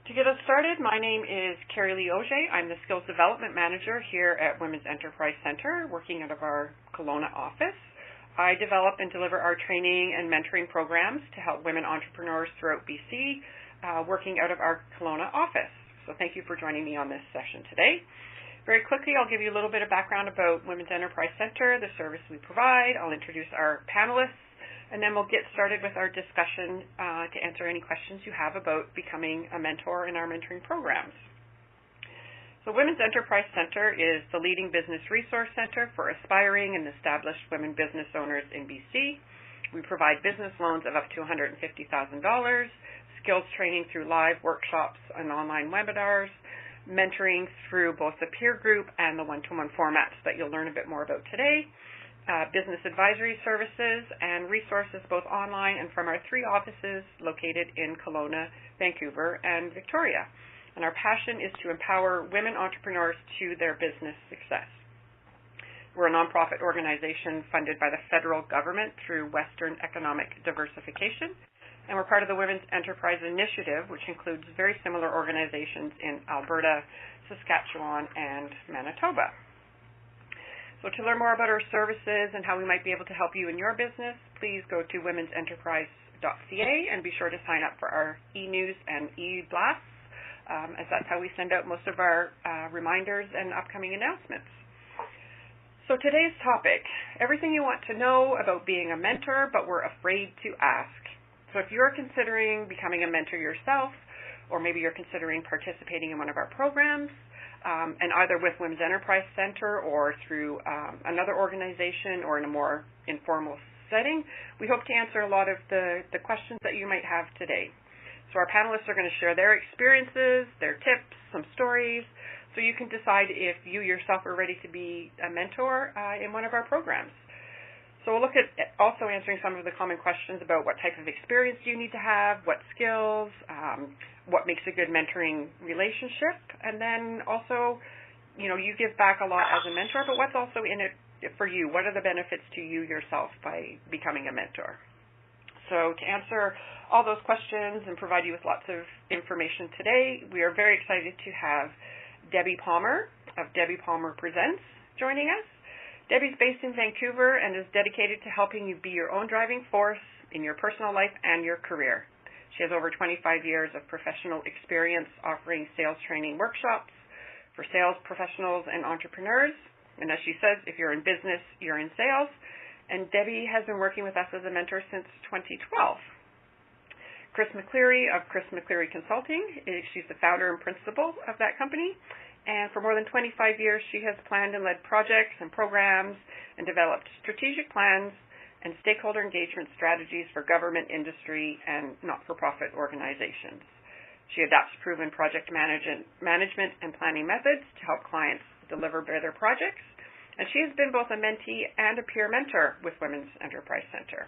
To get us started, my name is Carrie Lee Auger. I'm the Skills Development Manager here at Women's Enterprise Center, working out of our Kelowna office. I develop and deliver our training and mentoring programs to help women entrepreneurs throughout BC, working out of our Kelowna office. So thank you for joining me on this session today. Very quickly, I'll give you a little bit of background about Women's Enterprise Center, the service we provide. I'll introduce our panelists, and then we'll get started with our discussion to answer any questions you have about becoming a mentor in our mentoring programs. So Women's Enterprise Center is the leading business resource center for aspiring and established women business owners in BC. We provide business loans of up to $150,000, skills training through live workshops and online webinars, mentoring through both the peer group and the one-to-one formats that you'll learn a bit more about today, business advisory services and resources both online and from our three offices located in Kelowna, Vancouver, and Victoria. And our passion is to empower women entrepreneurs to their business success. We're a nonprofit organization funded by the federal government through Western Economic Diversification, and we're part of the Women's Enterprise Initiative, which includes very similar organizations in Alberta, Saskatchewan, and Manitoba. So to learn more about our services and how we might be able to help you in your business, please go to womensenterprise.ca and be sure to sign up for our e-news and e-blasts, as that's how we send out most of our reminders and upcoming announcements. So today's topic, everything you want to know about being a mentor, but we're afraid to ask. So if you're considering becoming a mentor yourself, or maybe you're considering participating in one of our programs, and either with Women's Enterprise Center or through another organization or in a more informal setting, we hope to answer a lot of the questions that you might have today. So our panelists are going to share their experiences, their tips, some stories, so you can decide if you yourself are ready to be a mentor in one of our programs. So we'll look at also answering some of the common questions about what type of experience do you need to have, what skills, what makes a good mentoring relationship, and then also, you give give back a lot as a mentor, but what's also in it for you? What are the benefits to you yourself by becoming a mentor? So to answer all those questions and provide you with lots of information today, we are very excited to have Debbie Palmer of Debbie Palmer Presents joining us. Debbie's based in Vancouver and is dedicated to helping you be your own driving force in your personal life and your career. She has over 25 years of professional experience offering sales training workshops for sales professionals and entrepreneurs. And as she says, if you're in business, you're in sales. And Debbie has been working with us as a mentor since 2012. Chris McCleary of Chris McCleary Consulting, she's the founder and principal of that company. And for more than 25 years, she has planned and led projects and programs and developed strategic plans and stakeholder engagement strategies for government, industry, and not-for-profit organizations. She adopts proven project management and planning methods to help clients deliver better projects. And she has been both a mentee and a peer mentor with Women's Enterprise Center.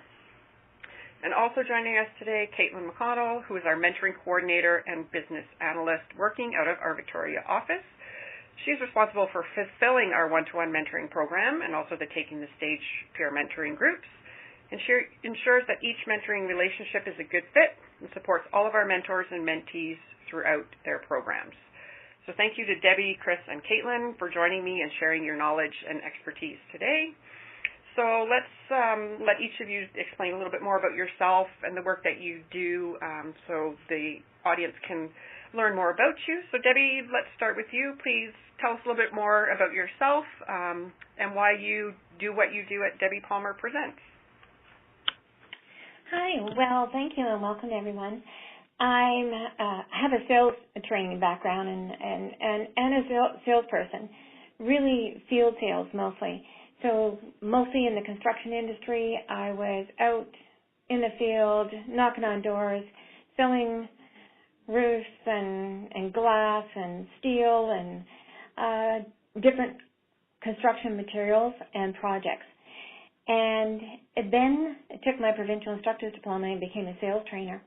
And also joining us today, Caitlin McConnell, who is our mentoring coordinator and business analyst working out of our Victoria office. She's responsible for fulfilling our one-to-one mentoring program and also the Taking the Stage peer mentoring groups. And she ensures that each mentoring relationship is a good fit and supports all of our mentors and mentees throughout their programs. So thank you to Debbie, Chris, and Caitlin for joining me and sharing your knowledge and expertise today. So let's let each of you explain a little bit more about yourself and the work that you do so the audience can learn more about you. So Debbie, let's start with you. Please tell us a little bit more about yourself and why you do what you do at Debbie Palmer Presents. Hi, well, thank you and welcome everyone. I have a sales training background and a salesperson, really field sales mostly. So mostly in the construction industry, I was out in the field, knocking on doors, selling roofs and glass and steel and different construction materials and projects. And then I took my provincial instructor's diploma and became a sales trainer.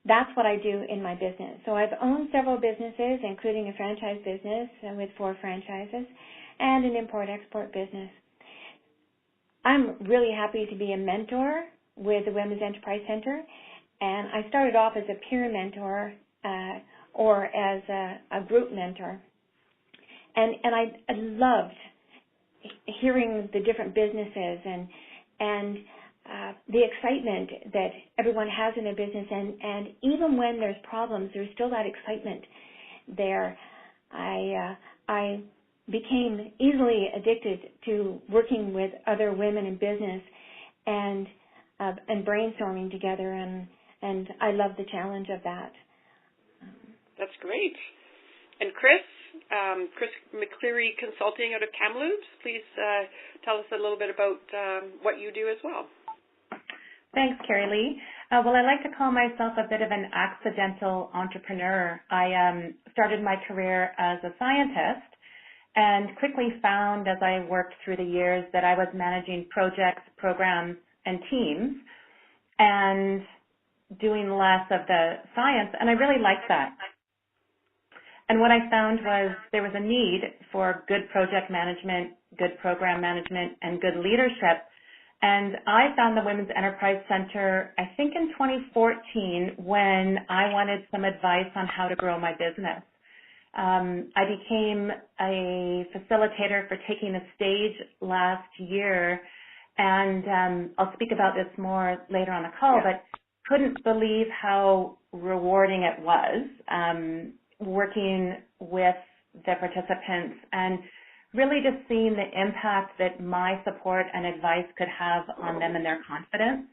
That's what I do in my business. So I've owned several businesses, including a franchise business with 4 franchises and an import-export business. I'm really happy to be a mentor with the Women's Enterprise Center, and I started off as a peer mentor or as a group mentor. And I loved hearing the different businesses and the excitement that everyone has in their business, and even when there's problems, there's still that excitement there. I became easily addicted to working with other women in business and brainstorming together, and I love the challenge of that. That's great. And Chris McCleary Consulting out of Kamloops, please tell us a little bit about what you do as well. Thanks, Carrie Lee. Well, I like to call myself a bit of an accidental entrepreneur. I started my career as a scientist and quickly found as I worked through the years that I was managing projects, programs, and teams and doing less of the science, and I really liked that. And what I found was there was a need for good project management, good program management, and good leadership. And I found the Women's Enterprise Center, I think in 2014, when I wanted some advice on how to grow my business. I became a facilitator for Taking the Stage last year, and I'll speak about this more later on the call, but couldn't believe how rewarding it was working with the participants and really just seeing the impact that my support and advice could have on them and their confidence.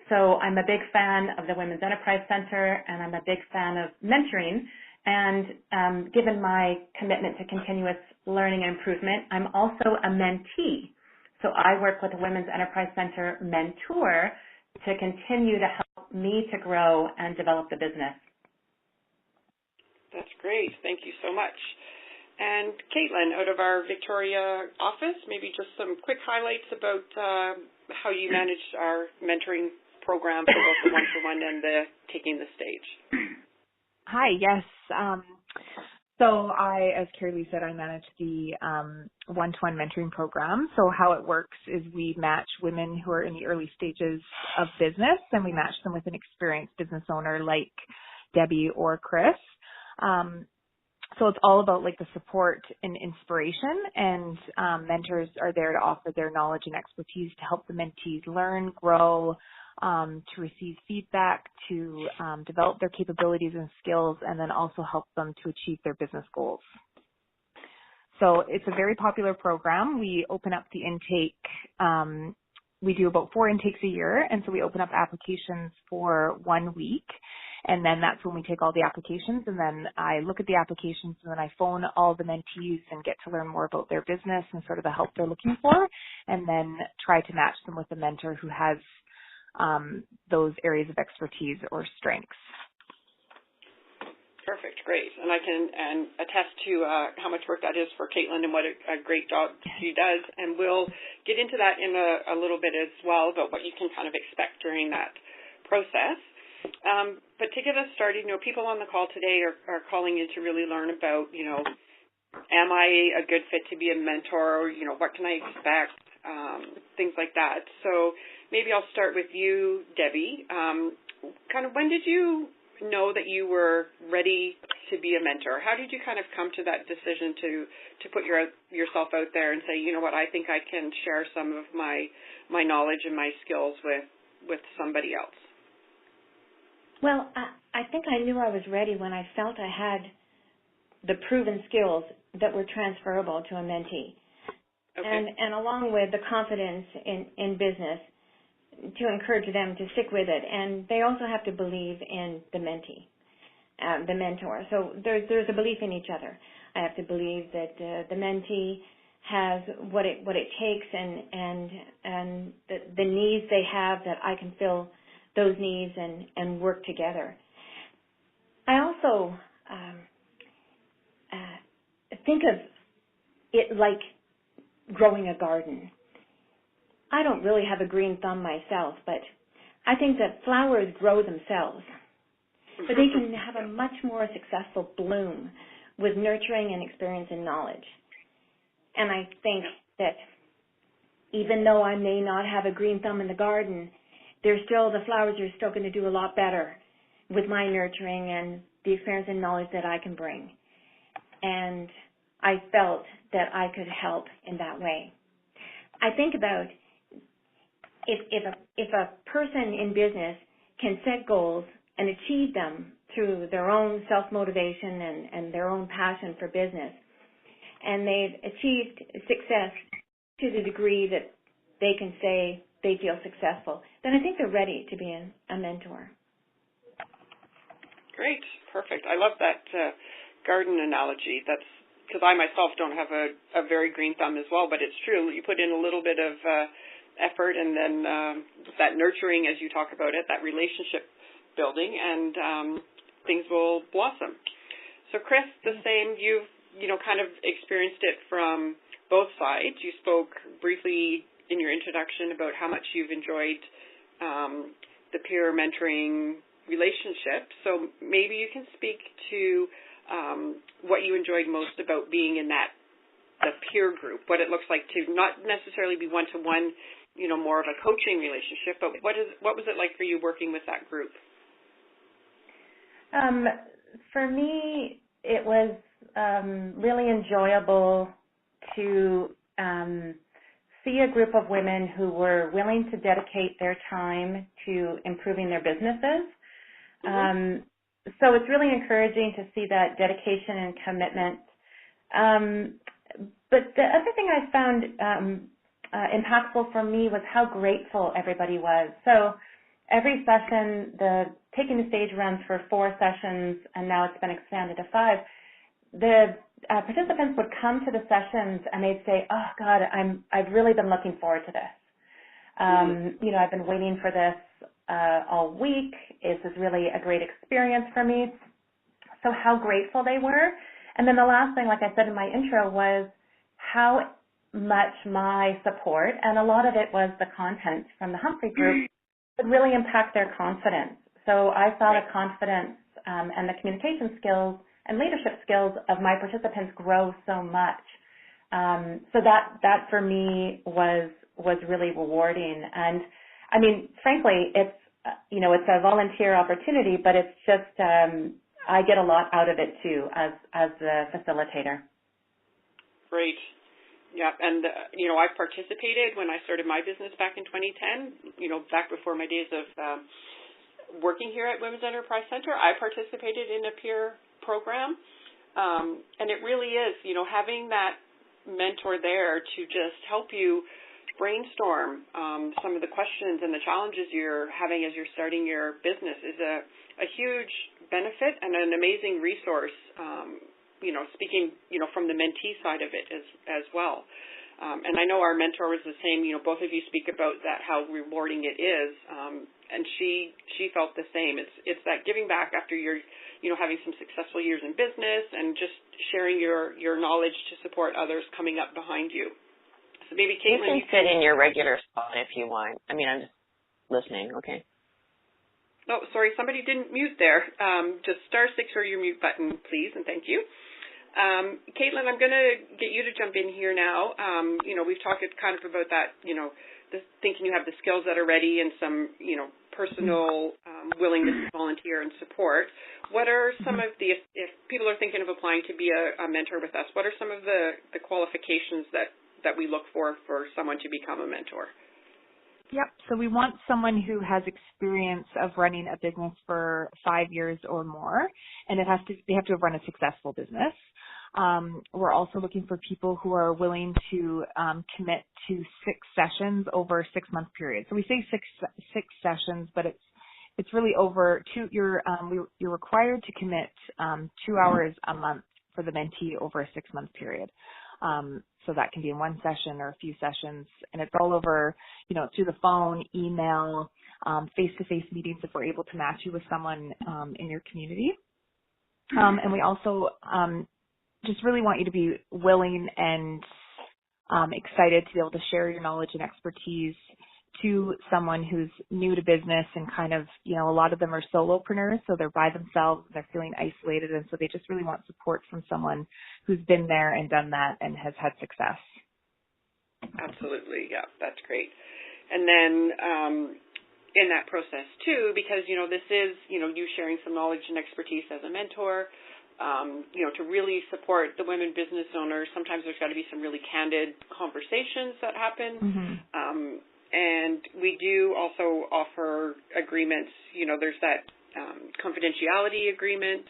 So I'm a big fan of the Women's Enterprise Center, and I'm a big fan of mentoring. And given my commitment to continuous learning and improvement, I'm also a mentee. So I work with the Women's Enterprise Center mentor to continue to help me to grow and develop the business. That's great. Thank you so much. And Caitlin, out of our Victoria office, maybe just some quick highlights about how you managed our mentoring program for both the one-to-one and the Taking the Stage. Hi, yes. So I, as Carrie Lee said, I manage the one-to-one mentoring program. So how it works is we match women who are in the early stages of business, and we match them with an experienced business owner like Debbie or Chris. So it's all about like the support and inspiration, and mentors are there to offer their knowledge and expertise to help the mentees learn, grow, to receive feedback, to develop their capabilities and skills, and then also help them to achieve their business goals. So it's a very popular program. We open up the intake. We do about 4 intakes a year, and so we open up applications for 1 week. And then that's when we take all the applications, and then I look at the applications, and then I phone all the mentees and get to learn more about their business and sort of the help they're looking for, and then try to match them with a mentor who has those areas of expertise or strengths. Perfect, great. And I can attest to how much work that is for Caitlin and what a great job she does. And we'll get into that in a little bit as well, about what you can kind of expect during that process. But to get us started, people on the call today are calling in to really learn about, am I a good fit to be a mentor? What can I expect? Things like that. So maybe I'll start with you, Debbie. Kind of when did you know that you were ready to be a mentor? How did you kind of come to that decision to put yourself out there and say, I think I can share some of my knowledge and my skills with somebody else? Well, I think I knew I was ready when I felt I had the proven skills that were transferable to a mentee. Okay. And along with the confidence in business to encourage them to stick with it. And they also have to believe in the mentee, the mentor. So there's a belief in each other. I have to believe that the mentee has what it takes and the needs they have, that I can fill those needs and work together. I also think of it like growing a garden. I don't really have a green thumb myself, but I think that flowers grow themselves. But they can have a much more successful bloom with nurturing and experience and knowledge. And I think that even though I may not have a green thumb in the garden, the flowers are still going to do a lot better with my nurturing and the experience and knowledge that I can bring. And I felt that I could help in that way. I think about if a person in business can set goals and achieve them through their own self-motivation and their own passion for business, and they've achieved success to the degree that they can say they feel successful, then I think they're ready to be a mentor. Great, perfect. I love that garden analogy. That's because I myself don't have a very green thumb as well, but it's true. You put in a little bit of effort and then that nurturing, as you talk about it, that relationship building, and things will blossom. So, Chris, the same. You've kind of experienced it from both sides. You spoke briefly in your introduction about how much you've enjoyed the peer mentoring relationship. So maybe you can speak to what you enjoyed most about being in the peer group, what it looks like to not necessarily be one-to-one, more of a coaching relationship, but what was it like for you working with that group? For me, it was really enjoyable to see a group of women who were willing to dedicate their time to improving their businesses. Mm-hmm. So it's really encouraging to see that dedication and commitment. But the other thing I found impactful for me was how grateful everybody was. So every session, taking the stage runs for 4 sessions, and now it's been expanded to 5. The participants would come to the sessions and they'd say, "Oh God, I've really been looking forward to this. I've been waiting for this all week. This is really a great experience for me." So how grateful they were. And then the last thing, like I said in my intro, was how much my support, and a lot of it was the content from the Humphrey group, would really impact their confidence. So I saw the confidence and the communication skills and leadership skills of my participants grow so much. So that for me was really rewarding. And I mean, frankly, it's a volunteer opportunity, but it's just I get a lot out of it too as the facilitator. Great. Yeah, and I've participated when I started my business back in 2010. Back before my days of working here at Women's Enterprise Center, I participated in a peer program, and it really is, having that mentor there to just help you brainstorm some of the questions and the challenges you're having as you're starting your business is a huge benefit and an amazing resource, speaking, from the mentee side of it as well. And I know our mentor was the same, both of you speak about that, how rewarding it is, and she felt the same. It's that giving back after you're, having some successful years in business and just sharing your knowledge to support others coming up behind you. So maybe Caitlin, you can sit in your regular spot if you want. I mean, I'm just listening, okay? Oh, sorry, somebody didn't mute there. Just *6 or your mute button, please, and thank you. Caitlin, I'm going to get you to jump in here now. We've talked kind of about that, thinking you have the skills that are ready and some, personal willingness to volunteer and support. What are some of the, if people are thinking of applying to be a mentor with us, what are some of the qualifications that we look for someone to become a mentor? Yep. So we want someone who has experience of running a business for 5 years or more, and they have to have run a successful business. We're also looking for people who are willing to commit to 6 sessions over a 6-month period. So we say six sessions, but it's really over 2. You're required to commit 2 hours a month for the mentee over a 6-month period. So that can be in 1 session or a few sessions, and it's all over, through the phone, email, face-to-face meetings if we're able to match you with someone in your community. And we also just really want you to be willing and excited to be able to share your knowledge and expertise to someone who's new to business and kind of, a lot of them are solopreneurs, so they're by themselves, they're feeling isolated, and so they just really want support from someone who's been there and done that and has had success. Absolutely, yeah, that's great. And then in that process too, because, this is, you sharing some knowledge and expertise as a mentor, to really support the women business owners. Sometimes there's got to be some really candid conversations that happen. Mm-hmm. And we do also offer agreements, there's that confidentiality agreement.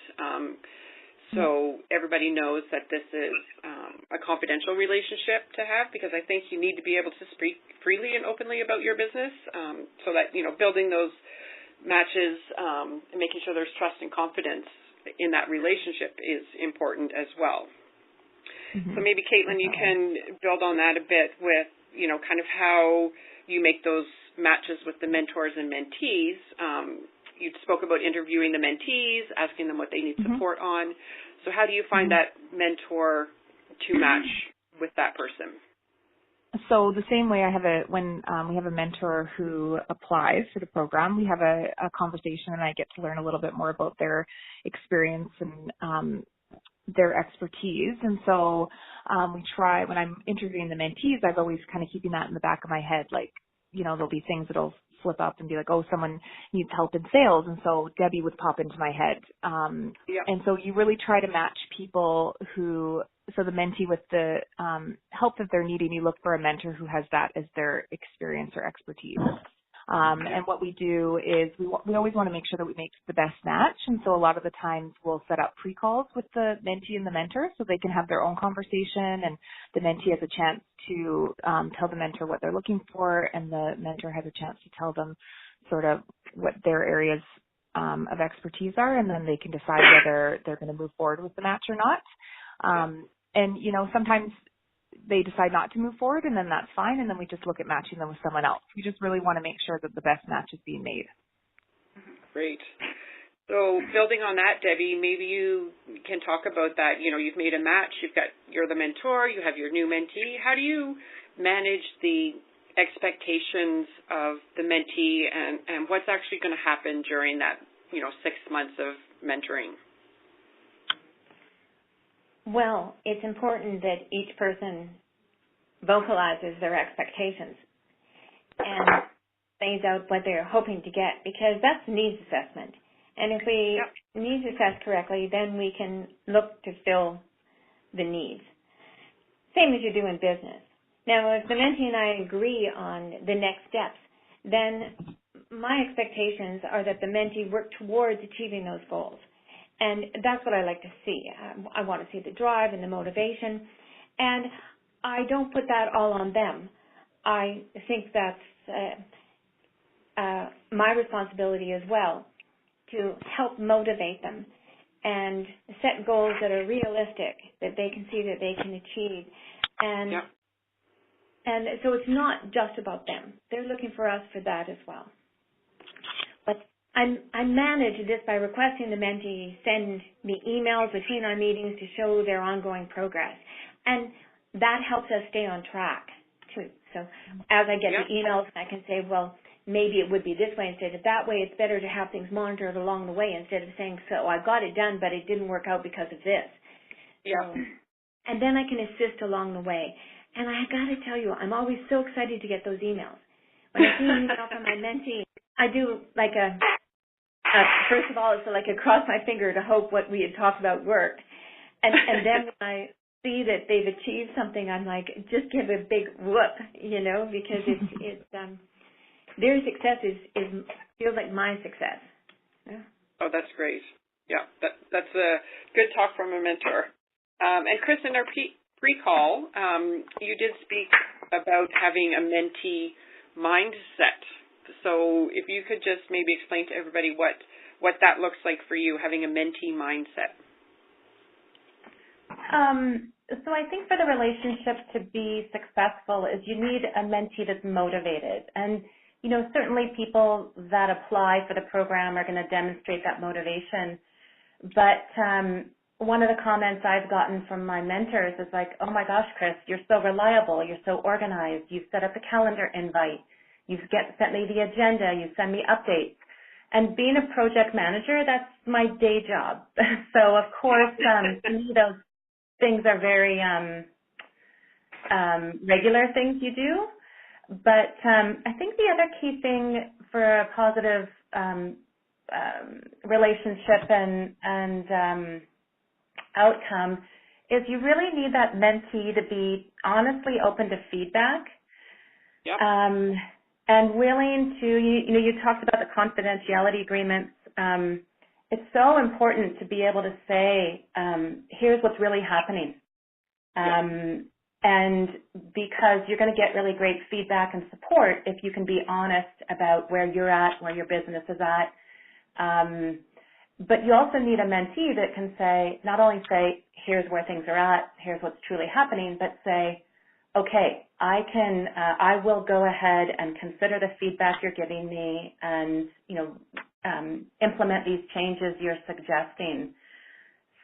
So everybody knows that this is a confidential relationship to have, because I think you need to be able to speak freely and openly about your business, so that, building those matches and making sure there's trust and confidence in that relationship is important as well. Mm-hmm. So maybe, Caitlin, you can build on that a bit with, kind of how you make those matches with the mentors and mentees. You spoke about interviewing the mentees, asking them what they need support on. So how do you find that mentor to match with that person? So the same way when we have a mentor who applies for the program, we have a conversation, and I get to learn a little bit more about their experience and their expertise. And so we try, when I'm interviewing the mentees, I've always kind of keeping that in the back of my head, like, there'll be things that'll flip up and be like, oh, someone needs help in sales. And so Debbie would pop into my head. And so you really try to match people so the mentee with the help that they're needing, you look for a mentor who has that as their experience or expertise. And what we do is we always want to make sure that we make the best match. And so a lot of the times we'll set up pre-calls with the mentee and the mentor so they can have their own conversation, and the mentee has a chance to tell the mentor what they're looking for, and the mentor has a chance to tell them sort of what their areas of expertise are, and then they can decide whether they're going to move forward with the match or not. And, sometimes they decide not to move forward, and then that's fine, and then we just look at matching them with someone else. We just really want to make sure that the best match is being made. Great. So building on that, Debbie, maybe you can talk about that. You've made a match, you're the mentor, you have your new mentee. How do you manage the expectations of the mentee and what's actually going to happen during that, 6 months of mentoring? Well, it's important that each person vocalizes their expectations and lays out what they're hoping to get, because that's the needs assessment. And if we needs assess correctly, then we can look to fill the needs. Same as you do in business. Now, if the mentee and I agree on the next steps, then my expectations are that the mentee work towards achieving those goals. And that's what I like to see. I want to see the drive and the motivation. And I don't put that all on them. I think that's my responsibility as well, to help motivate them and set goals that are realistic, that they can see that they can achieve. And so it's not just about them. They're looking for us for that as well. But I manage this by requesting the mentee send me emails between our meetings to show their ongoing progress. And that helps us stay on track, too. So as I get the emails, I can say, well, maybe it would be this way instead of that way. It's better to have things monitored along the way instead of saying, so I got it done, but it didn't work out because of this. And then I can assist along the way. And I got to tell you, I'm always so excited to get those emails. When I see an email from my mentee, I do like first of all, it's like a cross my finger to hope what we had talked about worked. And then when I see that they've achieved something, I'm like, just give a big whoop, because it's their success feels like my success. Yeah. Oh, that's great. Yeah, that's a good talk from a mentor. And Chris, in our pre-call, you did speak about having a mentee mindset. So if you could just maybe explain to everybody what that looks like for you, having a mentee mindset. So I think for the relationship to be successful is you need a mentee that's motivated. And, certainly people that apply for the program are going to demonstrate that motivation. But one of the comments I've gotten from my mentors is like, oh my gosh, Chris, you're so reliable. You're so organized. You've set up a calendar invite. You've sent me the agenda. You send me updates. And being a project manager, that's my day job. So, of course, to me, those things are very regular things you do. But I think the other key thing for a positive relationship and outcome is you really need that mentee to be honestly open to feedback. Yep. And willing to, you talked about the confidentiality agreements. It's so important to be able to say, here's what's really happening. And because you're going to get really great feedback and support if you can be honest about where you're at, where your business is at. But you also need a mentee that can say, not only say, here's where things are at, here's what's truly happening, but say, okay, I will go ahead and consider the feedback you're giving me and, implement these changes you're suggesting.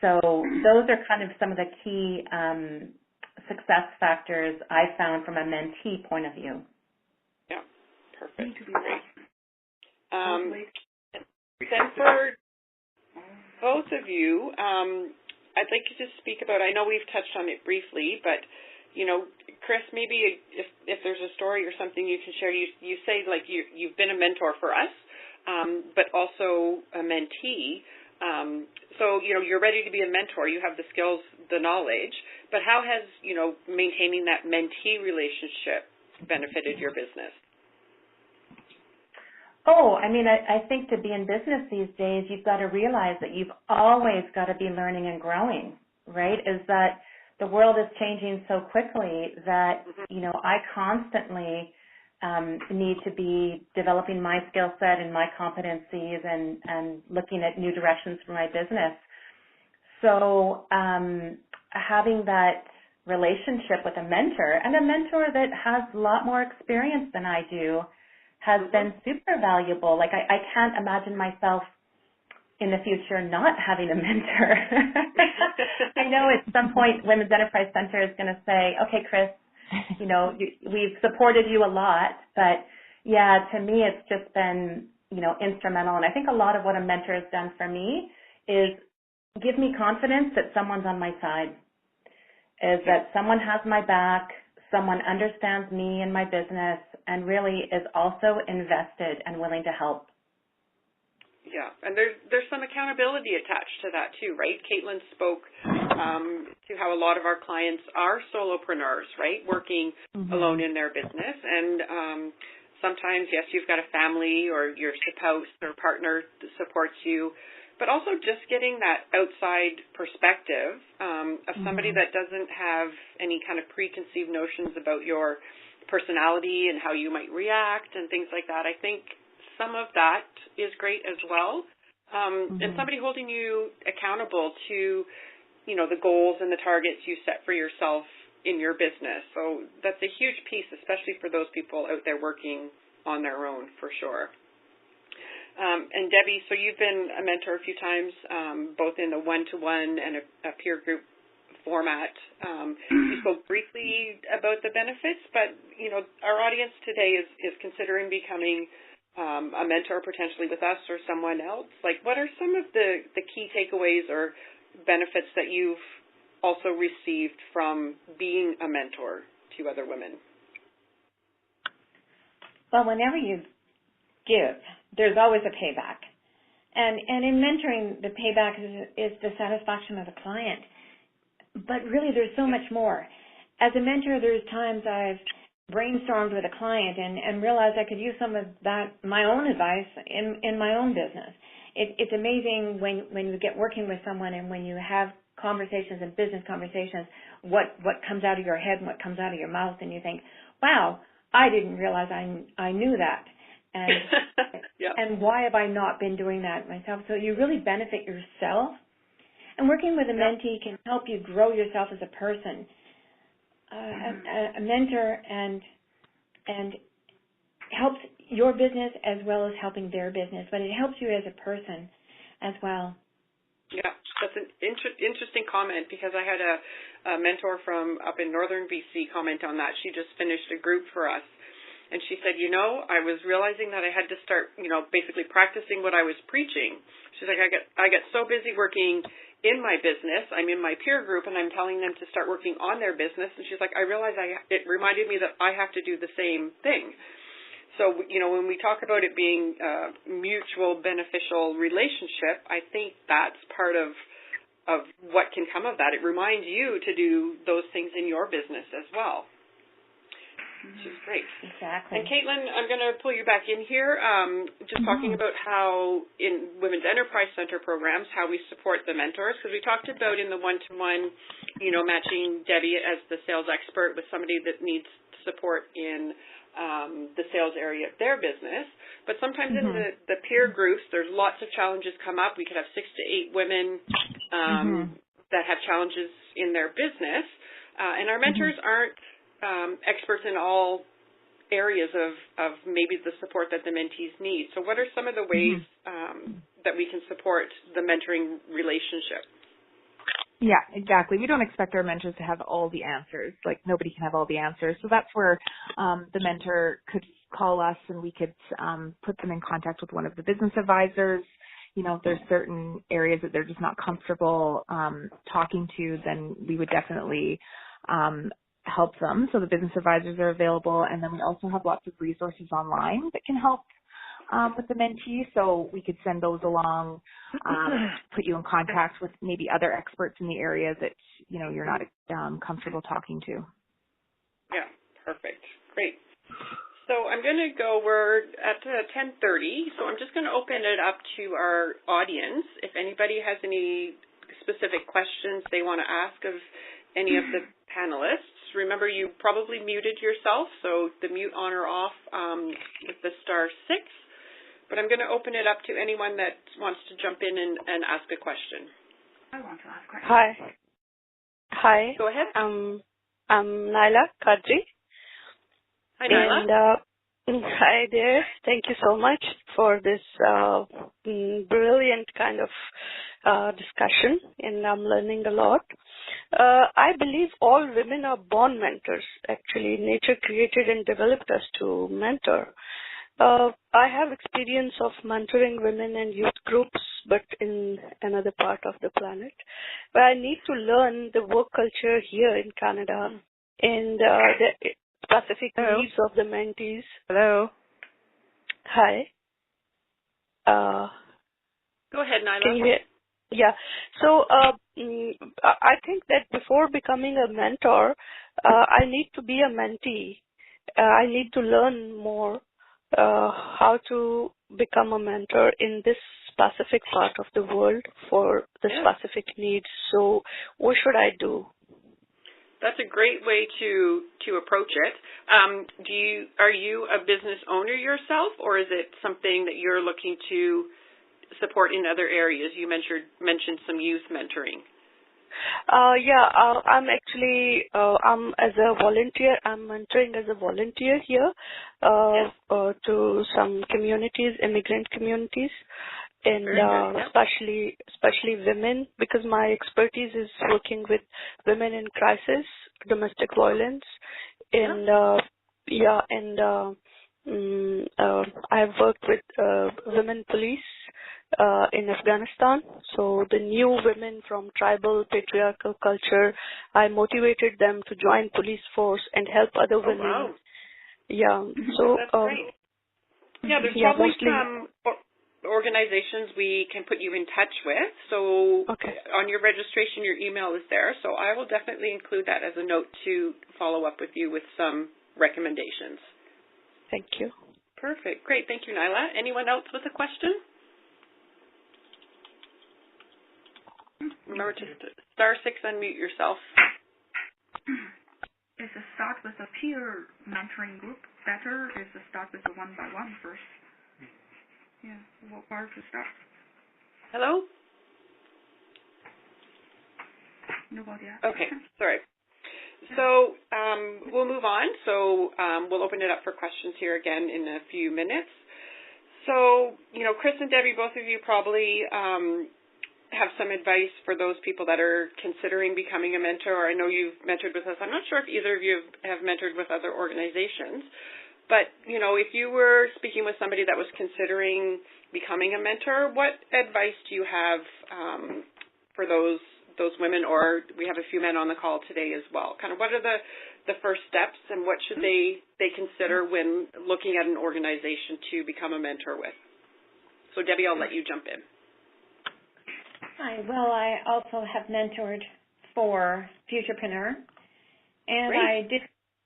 So those are kind of some of the key success factors I found from a mentee point of view. Yeah, perfect. Great. Then for both of you, I'd like to just speak about, I know we've touched on it briefly, but, Chris, maybe if there's a story or something you can share, you say like you've been a mentor for us, but also a mentee. So, you're ready to be a mentor. You have the skills, the knowledge, but how has, maintaining that mentee relationship benefited your business? Oh, I think to be in business these days, you've got to realize that you've always got to be learning and growing, right? Is that the world is changing so quickly that, I constantly need to be developing my skill set and my competencies and looking at new directions for my business. So having that relationship with a mentor, and a mentor that has a lot more experience than I do, has been super valuable. Like I can't imagine myself in the future not having a mentor. I know at some point Women's Enterprise Center is going to say, okay, Chris, we've supported you a lot, but yeah, to me it's just been, instrumental. And I think a lot of what a mentor has done for me is give me confidence that someone's on my side, is that someone has my back, someone understands me and my business, and really is also invested and willing to help. Yeah, and there's some accountability attached to that too, right? Caitlin spoke to how a lot of our clients are solopreneurs, right, working alone in their business. And sometimes, yes, you've got a family or your spouse or partner that supports you, but also just getting that outside perspective of somebody that doesn't have any kind of preconceived notions about your personality and how you might react and things like that. I think some of that is great as well. And somebody holding you accountable to, the goals and the targets you set for yourself in your business. So that's a huge piece, especially for those people out there working on their own, for sure. And Debbie, so you've been a mentor a few times, both in the one-to-one and a peer group format. You spoke briefly about the benefits, but, our audience today is considering becoming a mentor potentially with us or someone else. Like, what are some of the key takeaways or benefits that you've also received from being a mentor to other women? Well, whenever you give, there's always a payback. And in mentoring, the payback is the satisfaction of the client. But really, there's so much more. As a mentor, there's times I've brainstormed with a client and realized I could use some of that, my own advice in my own business. It's amazing when you get working with someone and when you have conversations and business conversations, what comes out of your head and what comes out of your mouth, and you think, wow, I didn't realize I knew that. And and why have I not been doing that myself? So you really benefit yourself. And working with a mentee can help you grow yourself as a person. A mentor and helps your business as well as helping their business, but it helps you as a person as well. Yeah, that's an interesting comment, because I had a mentor from up in northern BC comment on that. She just finished a group for us, and she said, I was realizing that I had to start, basically practicing what I was preaching. She's like, I get so busy working in my business, I'm in my peer group, and I'm telling them to start working on their business. And she's like, I realize it reminded me that I have to do the same thing. So, when we talk about it being a mutual beneficial relationship, I think that's part of what can come of that. It reminds you to do those things in your business as well. Which is great. Exactly. And Caitlin, I'm going to pull you back in here, just talking about how in Women's Enterprise Center programs, how we support the mentors, because we talked about in the one-to-one, matching Debbie as the sales expert with somebody that needs support in the sales area of their business. But sometimes in the peer groups, there's lots of challenges come up. We could have 6 to 8 women that have challenges in their business, and our mentors aren't experts in all areas of maybe the support that the mentees need. So what are some of the ways that we can support the mentoring relationship? Yeah, exactly. We don't expect our mentors to have all the answers. Like, nobody can have all the answers. So that's where the mentor could call us, and we could put them in contact with one of the business advisors. If there's certain areas that they're just not comfortable talking to, then we would definitely help them. So the business advisors are available, and then we also have lots of resources online that can help with the mentee. So we could send those along, put you in contact with maybe other experts in the area that you're not comfortable talking to. Yeah, perfect, great. So I'm going to go. We're at 10:30, so I'm just going to open it up to our audience. If anybody has any specific questions they want to ask of any of the panelists. Remember, you probably muted yourself, so the mute on or off with the *6. But I'm going to open it up to anyone that wants to jump in and ask a question. I want to ask a question. Hi. Go ahead. I'm Naila Kadri. Hi, Naila. And, hi there. Thank you so much for this brilliant kind of discussion, and I'm learning a lot. I believe all women are born mentors. Actually, nature created and developed us to mentor. I have experience of mentoring women and youth groups, but in another part of the planet. But I need to learn the work culture here in Canada and the specific needs of the mentees. Hello. Hi. Go ahead, Naila. Can you hear? Yeah. So I think that before becoming a mentor, I need to be a mentee. I need to learn more how to become a mentor in this specific part of the world for the specific needs. So what should I do? That's a great way to approach it. Are you a business owner yourself, or is it something that you're looking to support in other areas? You mentioned some youth mentoring. I'm actually I'm as a volunteer. I'm mentoring as a volunteer here to some communities, immigrant communities, and especially women, because my expertise is working with women in crisis, domestic violence, and I've worked with women police in Afghanistan. So the new women from tribal patriarchal culture, I motivated them to join police force and help other women. Wow. Yeah. So that's great. Yeah, there's probably some organizations we can put you in touch with. So on your registration, your email is there. So I will definitely include that as a note to follow up with you with some recommendations. Thank you. Perfect. Great. Thank you, Naila. Anyone else with a question? Remember to *6, unmute yourself. Is the start with a peer mentoring group better? Is the start with a one-by-one first? Yeah, where to start? Hello? Nobody else? Okay, sorry. So we'll move on. So we'll open it up for questions here again in a few minutes. So, Chris and Debbie, both of you probably have some advice for those people that are considering becoming a mentor. I know you've mentored with us. I'm not sure if either of you have mentored with other organizations, but, if you were speaking with somebody that was considering becoming a mentor, what advice do you have for those women, or we have a few men on the call today as well? Kind of what are the first steps, and what should they consider when looking at an organization to become a mentor with? So, Debbie, I'll let you jump in. Hi. Well, I also have mentored for Futurepreneur, and Great. I did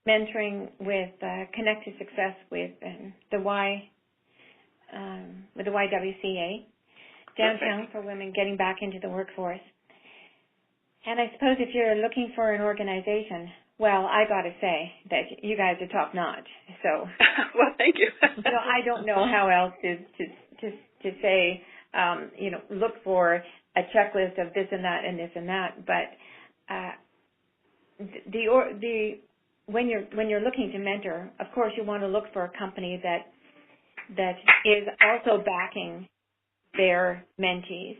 mentoring with Connect to Success with the YWCA downtown. Perfect. For women getting back into the workforce. And I suppose if you're looking for an organization, well, I got to say that you guys are top notch. So, well, thank you. I don't know how else to say. Look for a checklist of this and that and this and that. But when you're looking to mentor, of course, you want to look for a company that is also backing their mentees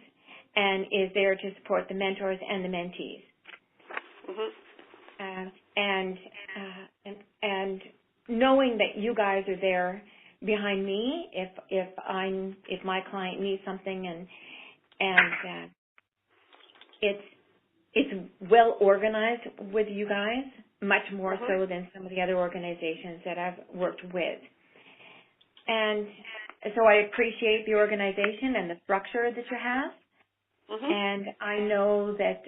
and is there to support the mentors and the mentees. Mm-hmm. And knowing that you guys are there behind me if my client needs something, and it's well organized with you guys, much more mm-hmm. so than some of the other organizations that I've worked with. And so I appreciate the organization and the structure that you have. Mm-hmm. And I know that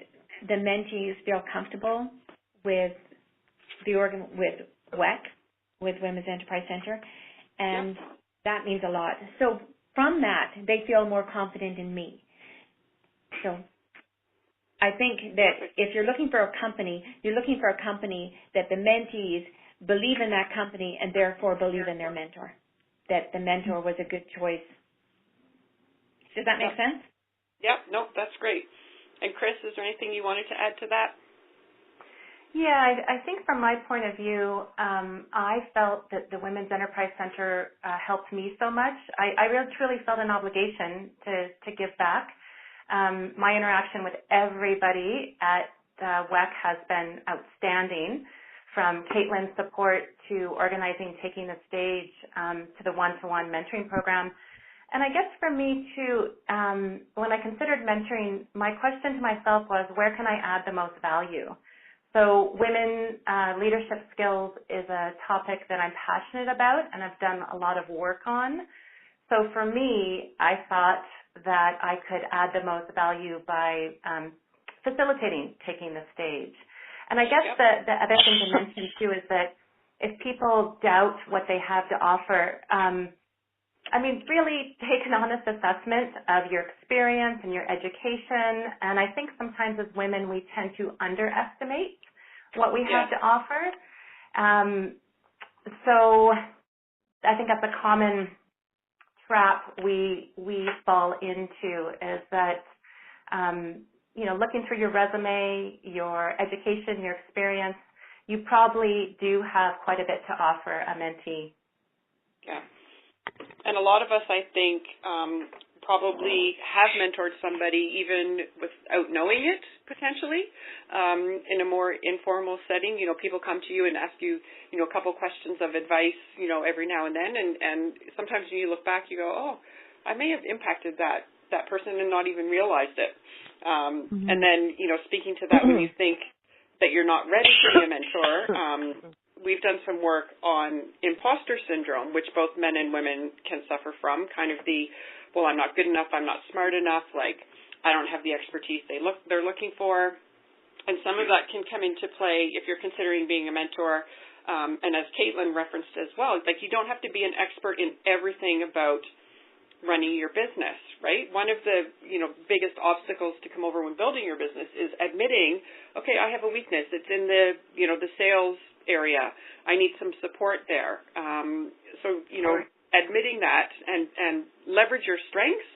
the mentees feel comfortable with with WEC, with Women's Enterprise Center, and that means a lot. So from that, they feel more confident in me. So I think that if you're looking for a company, you're looking for a company that the mentees believe in that company and therefore believe in their mentor, that the mentor was a good choice. Does that make sense? Yep. Nope, that's great. And Chris, is there anything you wanted to add to that? Yeah, I think from my point of view, I felt that the Women's Enterprise Center helped me so much. I really truly felt an obligation to give back. My interaction with everybody at WEC has been outstanding, from Caitlin's support to organizing Taking the Stage to the one-to-one mentoring program. And I guess for me too, when I considered mentoring, my question to myself was, where can I add the most value? So women leadership skills is a topic that I'm passionate about and I've done a lot of work on. So for me, I thought that I could add the most value by facilitating Taking the Stage. And I guess the other thing to mention too is that if people doubt what they have to offer, really take an honest assessment of your experience and your education. And I think sometimes as women, we tend to underestimate what we have to offer. So I think that's a common trap we fall into, is that, looking through your resume, your education, your experience, you probably do have quite a bit to offer a mentee. Yeah. And a lot of us, I think, probably have mentored somebody even without knowing it, potentially, in a more informal setting. People come to you and ask you, a couple questions of advice, every now and then. And sometimes when you look back, you go, oh, I may have impacted that person and not even realized it. And then, speaking to that, when you think that you're not ready to be a mentor, we've done some work on imposter syndrome, which both men and women can suffer from, kind of well, I'm not good enough, I'm not smart enough, like I don't have the expertise they're looking for. And some of that can come into play if you're considering being a mentor. And as Caitlin referenced as well, like you don't have to be an expert in everything about running your business, right? One of the, biggest obstacles to come over when building your business is admitting, okay, I have a weakness. It's in the, the sales area. I need some support there. Admitting that and leverage your strengths,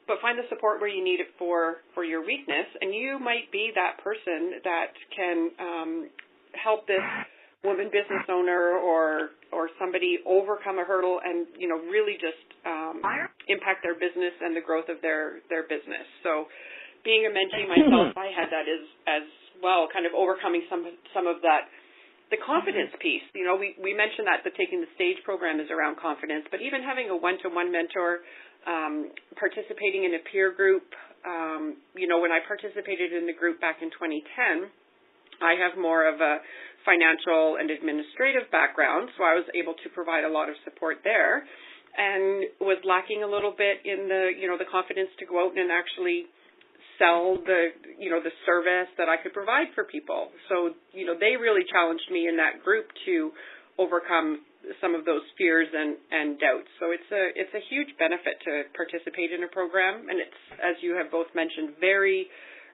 but find the support where you need it for your weakness. And you might be that person that can help this woman business owner or somebody overcome a hurdle and, really just impact their business and the growth of their business. So being a mentee myself, I had that as well, kind of overcoming some of that. The confidence piece, we mentioned that the Taking the Stage program is around confidence, but even having a one-to-one mentor, participating in a peer group, when I participated in the group back in 2010, I have more of a financial and administrative background, so I was able to provide a lot of support there, and was lacking a little bit in the confidence to go out and actually sell the service that I could provide for people. So, they really challenged me in that group to overcome some of those fears and doubts. So it's a huge benefit to participate in a program, and it's, as you have both mentioned, very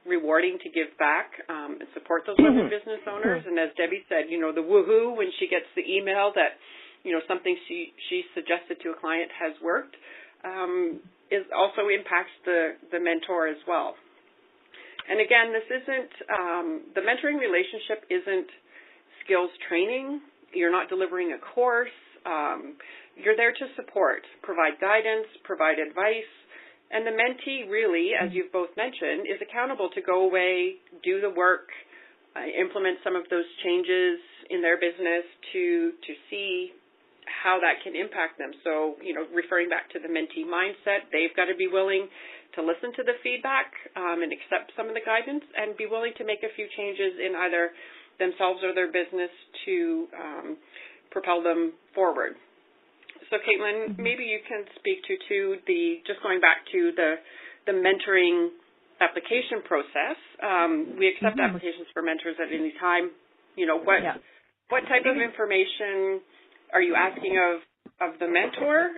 rewarding to give back and support those other business owners. And as Debbie said, the woohoo when she gets the email that something she suggested to a client has worked, is also impacts the mentor as well. And again, this isn't the mentoring relationship isn't skills training. You're not delivering a course. You're there to support, provide guidance, provide advice. And the mentee really, as you've both mentioned, is accountable to go away, do the work, implement some of those changes in their business to see how that can impact them. So, referring back to the mentee mindset, they've got to be willing to listen to the feedback and accept some of the guidance and be willing to make a few changes in either themselves or their business to propel them forward. So, Caitlin, maybe you can speak to just going back to the mentoring application process. We accept applications for mentors at any time. What type of information are you asking of the mentor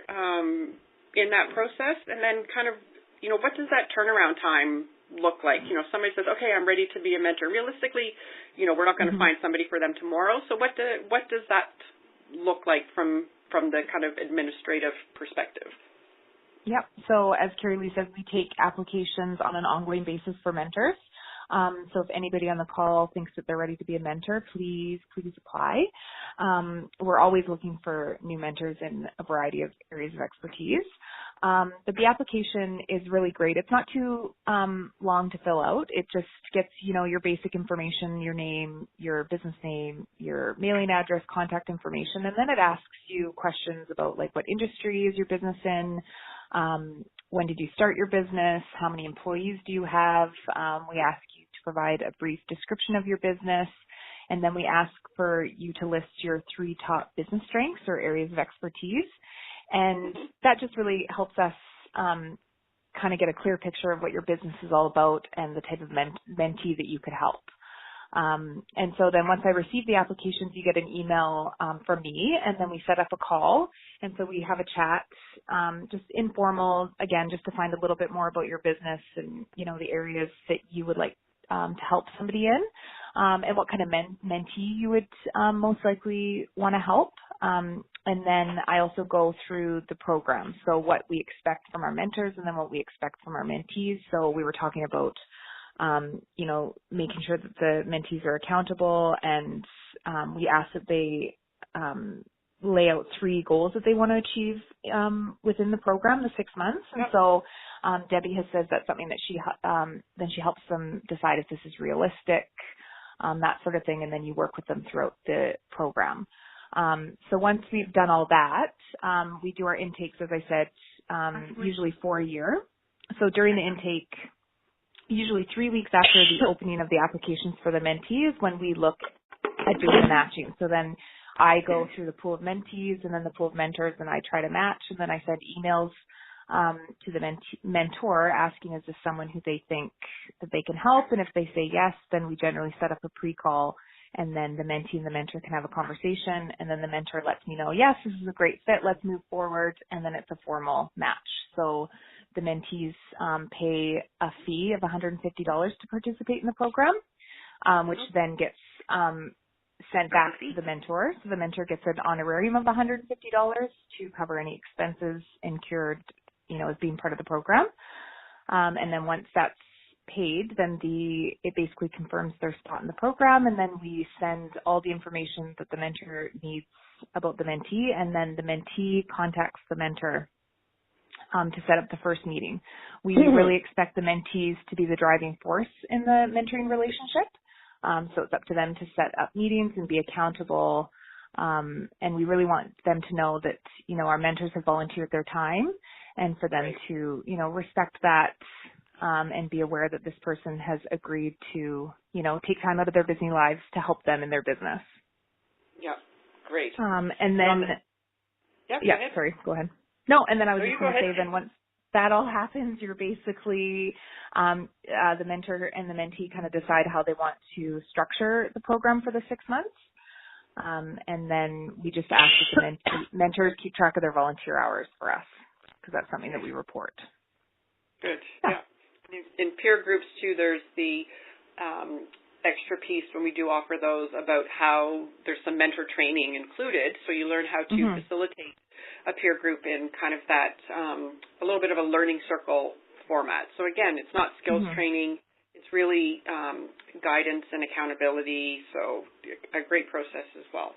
in that process? And then kind of, what does that turnaround time look like? Somebody says, okay, I'm ready to be a mentor. Realistically, we're not going to find somebody for them tomorrow. So what does that look like from the kind of administrative perspective? Yep. So as Carrie Lee says, we take applications on an ongoing basis for mentors. So if anybody on the call thinks that they're ready to be a mentor, please apply. We're always looking for new mentors in a variety of areas of expertise. But the application is really great. It's not too long to fill out. It just gets, your basic information, your name, your business name, your mailing address, contact information, and then it asks you questions about like what industry is your business in, when did you start your business, how many employees do you have. We ask you to provide a brief description of your business, and then we ask for you to list your 3 top business strengths or areas of expertise. And that just really helps us kind of get a clear picture of what your business is all about and the type of mentee that you could help. And so then once I receive the applications, you get an email from me, and then we set up a call. And so we have a chat, just informal, again, just to find a little bit more about your business and, the areas that you would like to help somebody in, and what kind of mentee you would most likely want to help. And then I also go through the program, so what we expect from our mentors and then what we expect from our mentees. So we were talking about, making sure that the mentees are accountable, and we ask that they lay out 3 goals that they want to achieve within the program, the 6 months. And so Debbie has said that's something that then she helps them decide if this is realistic, that sort of thing, and then you work with them throughout the program. So once we've done all that, we do our intakes, as I said, usually for a year. So during the intake, usually 3 weeks after the opening of the applications for the mentee is when we look at doing the matching. So then I go through the pool of mentees and then the pool of mentors, and I try to match, and then I send emails to the mentor asking, is this someone who they think that they can help? And if they say yes, then we generally set up a pre-call, and then the mentee and the mentor can have a conversation, and then the mentor lets me know, yes, this is a great fit, let's move forward, and then it's a formal match. So the mentees pay a fee of $150 to participate in the program, which then gets sent back to the mentor. So the mentor gets an honorarium of $150 to cover any expenses incurred, as being part of the program. And then once that's paid, then it basically confirms their spot in the program, and then we send all the information that the mentor needs about the mentee, and then the mentee contacts the mentor to set up the first meeting. We really expect the mentees to be the driving force in the mentoring relationship. So it's up to them to set up meetings and be accountable. And we really want them to know that, our mentors have volunteered their time, and for them to, respect that and be aware that this person has agreed to, take time out of their busy lives to help them in their business. Yeah, great. And then, sorry, go ahead. No, and then I was just going to say, then once that all happens, you're basically, the mentor and the mentee kind of decide how they want to structure the program for the 6 months. And then we just ask that the mentors keep track of their volunteer hours for us, because that's something that we report. Good. Yeah. In peer groups too, there's the extra piece when we do offer those about how there's some mentor training included, so you learn how to facilitate a peer group in kind of that a little bit of a learning circle format. So again, it's not skills training. It's really guidance and accountability, so a great process as well.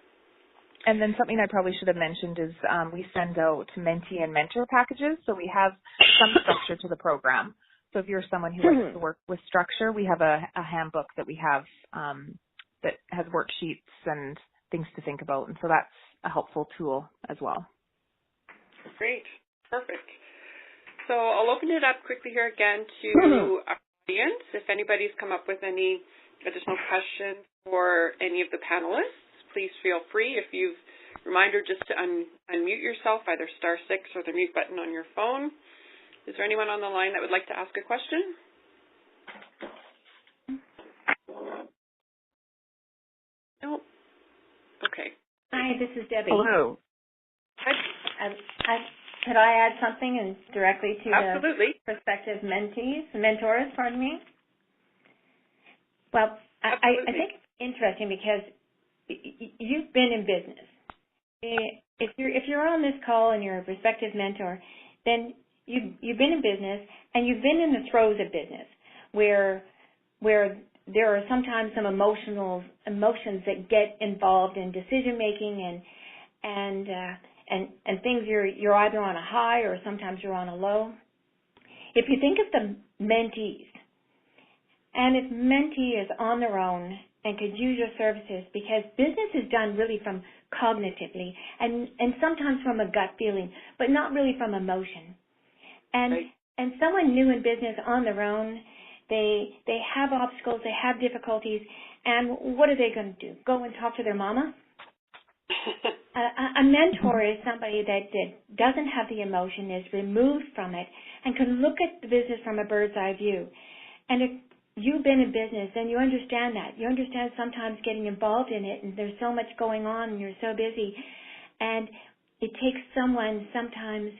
And then something I probably should have mentioned is we send out mentee and mentor packages, so we have some structure to the program. So if you're someone who wants to work with structure, we have a handbook that we have that has worksheets and things to think about, and so that's a helpful tool as well. Great. Perfect. So I'll open it up quickly here again to our audience. If anybody's come up with any additional questions for any of the panelists, please feel free. If you've reminder just to unmute yourself, either *6 or the mute button on your phone. Is there anyone on the line that would like to ask a question? No. Okay. Hi, this is Debbie. Hello. Could I add something and directly to Absolutely. the prospective mentors, pardon me? Well, I think it's interesting because you've been in business. If you're on this call and you're a prospective mentor, then you've been in business and you've been in the throes of business where there are sometimes some emotions that get involved in decision making and things you're either on a high or sometimes you're on a low. If you think of the mentees, and if mentee is on their own and could use your services, because business is done really from cognitively and sometimes from a gut feeling, but not really from emotion. And someone new in business on their own, they have obstacles, they have difficulties, and what are they going to do? Go and talk to their mama? A mentor is somebody that doesn't have the emotion, is removed from it, and can look at the business from a bird's eye view. And if you've been in business, then you understand that. You understand sometimes getting involved in it, and there's so much going on, and you're so busy. And it takes someone sometimes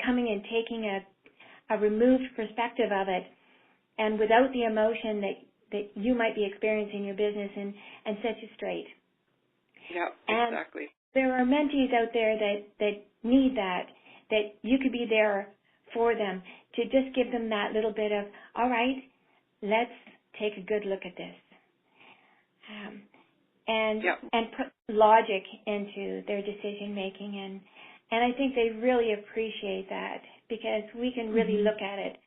coming and taking a removed perspective of it, and without the emotion that you might be experiencing in your business, and set you straight. Yeah, exactly. And there are mentees out there that need that you could be there for them, to just give them that little bit of, all right, let's take a good look at this. And put logic into their decision making, and I think they really appreciate that, because we can really look at it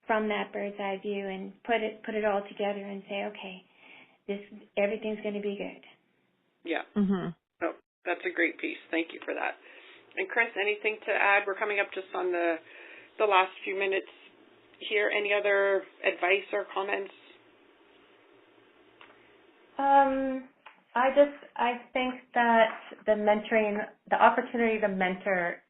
from that bird's eye view and put it all together and say, okay, everything's going to be good. Yeah. Oh, that's a great piece. Thank you for that. And Chris, anything to add? We're coming up just on the last few minutes here. Any other advice or comments? I think that the opportunity to mentor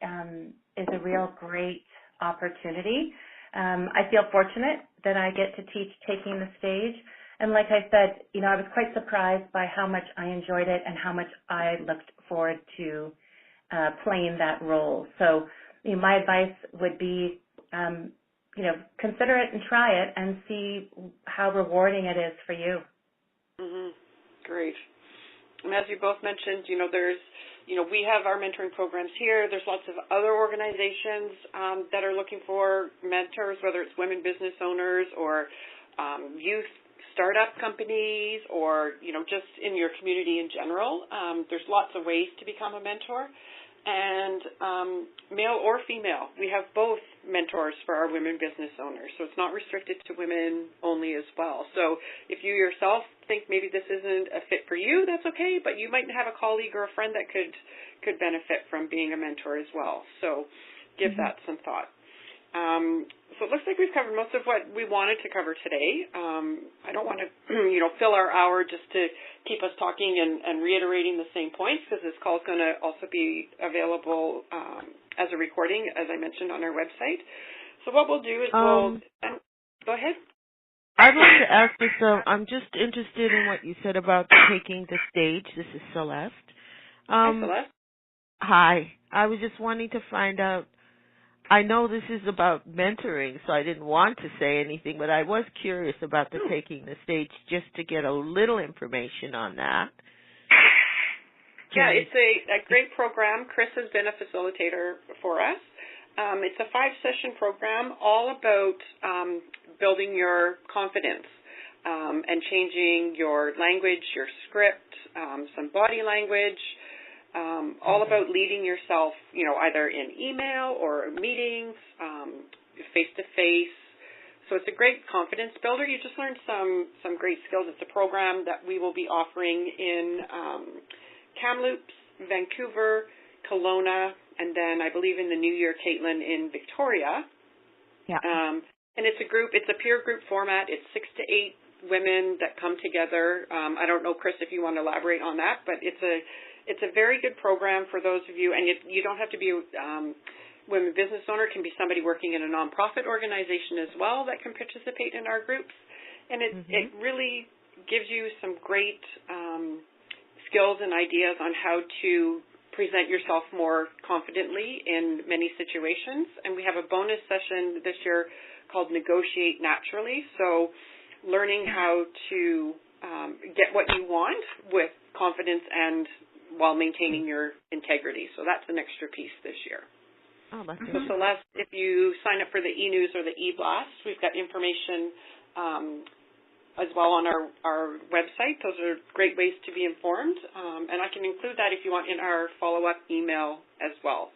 is a real great opportunity. I feel fortunate that I get to teach Taking the Stage. And like I said, I was quite surprised by how much I enjoyed it and how much I looked forward to playing that role. So my advice would be, consider it and try it and see how rewarding it is for you. Great. And as you both mentioned, there's, we have our mentoring programs here. There's lots of other organizations that are looking for mentors, whether it's women business owners or youth startup companies or, just in your community in general. There's lots of ways to become a mentor. And male or female, we have both mentors for our women business owners. So it's not restricted to women only as well. So if you yourself think maybe this isn't a fit for you, that's okay. But you might have a colleague or a friend that could benefit from being a mentor as well. So give that some thought. So it looks like we've covered most of what we wanted to cover today. I don't want to, fill our hour just to keep us talking and reiterating the same points, because this call is going to also be available as a recording, as I mentioned, on our website. So what we'll do is go ahead. I'd like to ask this. I'm just interested in what you said about taking the stage. This is Celeste. Hi, Celeste. Hi. I was just wanting to find out. I know this is about mentoring, so I didn't want to say anything, but I was curious about the taking the stage, just to get a little information on that. Yeah, it's a great program. Chris has been a facilitator for us. It's a 5-session program all about building your confidence and changing your language, your script, some body language, all about leading yourself, either in email or meetings, face-to-face. So it's a great confidence builder. You just learned some great skills. It's a program that we will be offering in Kamloops, Vancouver, Kelowna, and then I believe in the new year, Caitlin, in Victoria. Yeah. And it's a peer group format. It's 6 to 8 women that come together. I don't know, Chris, if you want to elaborate on that, but it's a very good program for those of you, and you don't have to be a women business owner. It can be somebody working in a nonprofit organization as well that can participate in our groups. And it really gives you some great skills and ideas on how to present yourself more confidently in many situations. And we have a bonus session this year called Negotiate Naturally. So learning how to get what you want with confidence and while maintaining your integrity. So that's an extra piece this year. Oh, that's So Celeste, if you sign up for the e-news or the e-blast, we've got information as well on our website. Those are great ways to be informed. And I can include that if you want in our follow-up email as well.